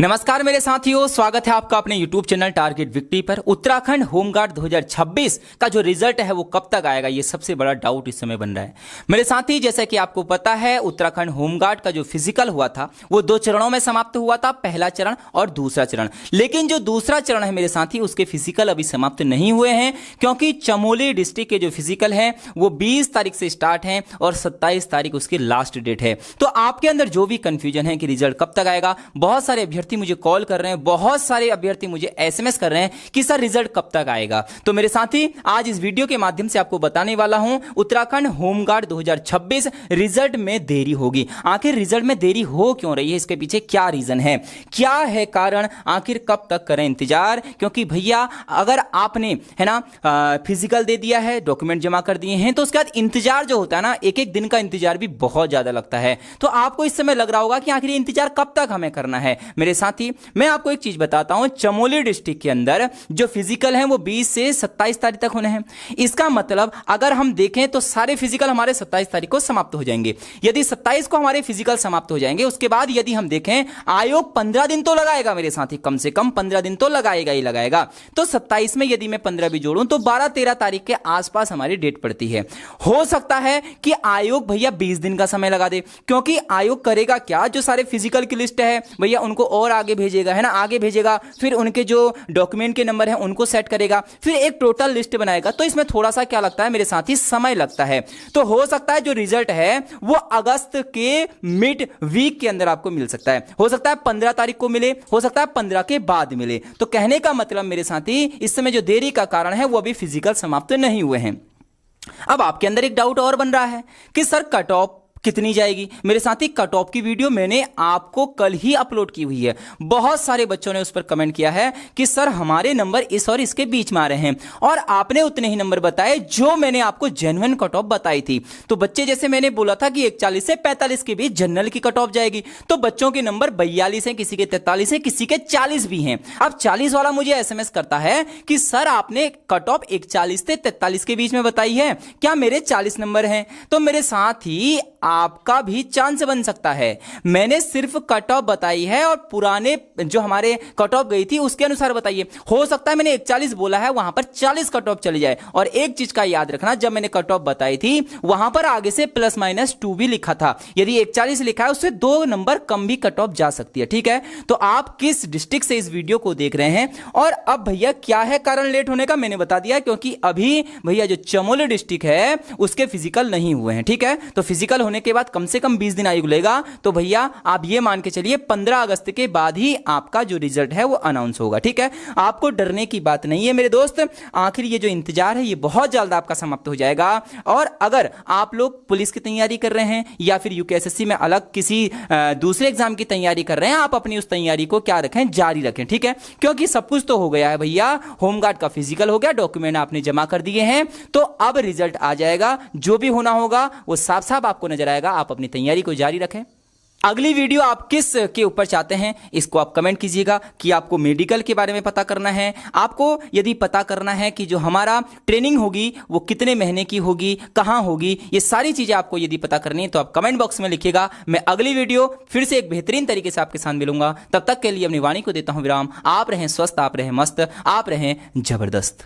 नमस्कार मेरे साथियों, स्वागत है आपका अपने YouTube चैनल टारगेट विक्ट्री पर। उत्तराखंड होमगार्ड 2026 का जो रिजल्ट है वो कब तक आएगा, ये सबसे बड़ा डाउट इस समय बन रहा है मेरे साथी। जैसा कि आपको पता है, उत्तराखंड होमगार्ड का जो फिजिकल हुआ था वो 2 चरणों में समाप्त हुआ था, पहला चरण और दूसरा चरण। लेकिन जो दूसरा चरण है मेरे साथी, उसके फिजिकल अभी समाप्त नहीं हुए हैं, क्योंकि चमोली डिस्ट्रिक्ट के जो फिजिकल है वो 20 तारीख से स्टार्ट है और 27 तारीख उसकी लास्ट डेट है। तो आपके अंदर जो भी कंफ्यूजन है कि रिजल्ट कब तक आएगा, बहुत सारे अभ्यर्थी मुझे कॉल कर रहे हैं, बहुत सारे अभ्यर्थी मुझे एसएमएस कर रहे हैं कि सर रिजल्ट कब तक आएगा। तो मेरे साथी, आज इस वीडियो के माध्यम से आपको बताने वाला हूं, उत्तराखंड होमगार्ड 2026 रिजल्ट में देरी होगी। आखिर रिजल्ट में देरी हो क्यों रही है, इसके पीछे क्या रीजन है, क्या है कारण, आखिर कब तक करें इंतजार। क्योंकि भैया, अगर आपने है ना फिजिकल दे दिया है, डॉक्यूमेंट जमा कर दिए हैं, तो उसके बाद इंतजार जो होता है ना, एक एक दिन का इंतजार भी बहुत ज्यादा लगता है। तो आपको इस समय लग रहा होगा कि आखिर ये इंतजार कब तक हमें करना है। मेरे साथी, मैं आपको एक चीज बताता हूं, चमोली डिस्ट्रिक्ट के अंदर जो फिजिकल है वो 20 से 27 तारीख तक होने हैं। इसका मतलब अगर हम देखें तो सारे फिजिकल हमारे 27 तारीख को समाप्त हो जाएंगे। यदि 27 को हमारे फिजिकल समाप्त हो जाएंगे, उसके बाद यदि हम देखें, आयोग 15 दिन तो लगाएगा मेरे साथी, कम से कम 15 दिन तो लगाएगा ही लगाएगा। तो 27 में यदि मैं 15 भी जोड़ूं तो 12-13 तारीख के आसपास हमारी डेट पड़ती है। हो सकता है कि आयोग भैया 20 दिन का समय लगा दे, क्योंकि आयोग करेगा क्या, जो सारे फिजिकल की लिस्ट है भैया उनको और आगे भेजेगा, है ना, आगे भेजेगा, फिर उनके जो डॉक्यूमेंट के नंबर है उनको सेट करेगा, फिर एक टोटल लिस्ट बनाएगा। तो इसमें थोड़ा सा क्या लगता है मेरे साथी, समय लगता है। तो हो सकता है जो रिजल्ट है वो अगस्त के मिड वीक के अंदर आपको मिल सकता है। हो सकता है 15 तारीख को मिले, हो सकता है 15 के बाद मिले। तो कहने का मतलब मेरे साथी, इस समय जो देरी का कारण है वो अभी फिजिकल समाप्त नहीं हुए हैं। अब आपके अंदर एक डाउट और बन रहा है कि सर कट ऑफ कितनी जाएगी। मेरे साथी, कट ऑफ की वीडियो मैंने आपको कल ही अपलोड की हुई है। बहुत सारे बच्चों ने उस पर कमेंट किया है कि सर हमारे नंबर इस और इसके बीच में आ रहे हैं, और आपने उतने ही नंबर बताए जो मैंने आपको जेन्युइन कट ऑफ बताई थी। तो बच्चे, जैसे मैंने बोला था कि 41 से 45 के बीच जनरल की कट ऑफ जाएगी, तो बच्चों के नंबर 42 है, किसी के 43 है, किसी के 40 भी हैं। अब 40 वाला मुझे एसएमएस करता है कि सर आपने कट ऑफ 41 से 43 के बीच में बताई है, क्या मेरे 40 नंबर हैं? तो मेरे साथ ही आपका भी चांस बन सकता है। मैंने सिर्फ कट ऑफ बताई है और पुराने जो हमारे कट ऑफ गई थी उसके अनुसार बताइए। हो सकता है मैंने 41 बोला है, वहां पर 40 कट ऑफ चली जाए। और एक चीज का याद रखना, जब मैंने कट ऑफ बताई थी वहां पर आगे से +-2 भी लिखा था। यदि 41 लिखा है, उससे 2 नंबर कम भी कट ऑफ जा सकती है। ठीक है, तो आप किस डिस्ट्रिक्ट से इस वीडियो को देख रहे हैं, और अब भैया क्या है कारण लेट होने का, मैंने बता दिया। क्योंकि अभी भैया जो चमोली डिस्ट्रिक्ट है उसके फिजिकल नहीं हुए हैं। ठीक है, तो फिजिकल होने के बाद कम से कम 20 दिन आयोग लेगा। तो भैया आप ये मान के चलिए 15 अगस्त के बाद ही आपका जो रिजल्ट है वो अनाउंस होगा। ठीक है, आपको डरने की बात नहीं है मेरे दोस्त। आखिर ये जो इंतजार है ये बहुत जल्द आपका समाप्त हो जाएगा। और अगर आप लोग पुलिस की तैयारी कर रहे हैं या फिर यूकेएसएससी में अलग किसी दूसरे एग्जाम की तैयारी कर रहे हैं, आप अपनी उस तैयारी को क्या रखें, जारी रखें। ठीक है, क्योंकि सब कुछ तो हो गया है भैया, होमगार्ड का फिजिकल हो गया, डॉक्यूमेंट आपने जमा कर दिए हैं, तो अब रिजल्ट आ जाएगा। जो भी होना होगा वो साफ साफ आपको नजर आएगा। आप अपनी तैयारी को जारी रखें। अगली वीडियो आप किस के ऊपर चाहते हैं, इसको आप कमेंट कीजिएगा। कि आपको मेडिकल के बारे में पता करना है, आपको यदि पता करना है कि जो हमारा ट्रेनिंग होगी वो कितने महीने की होगी, कहां होगी, ये सारी चीजें आपको यदि पता करनी है तो आप कमेंट बॉक्स में लिखिएगा। मैं अगली वीडियो फिर से एक बेहतरीन तरीके से आपके साथ मिलूंगा। तब तक के लिए अपनी वाणी को देता हूं विराम। आप रहें स्वस्थ, आप रहें मस्त, आप रहें जबरदस्त।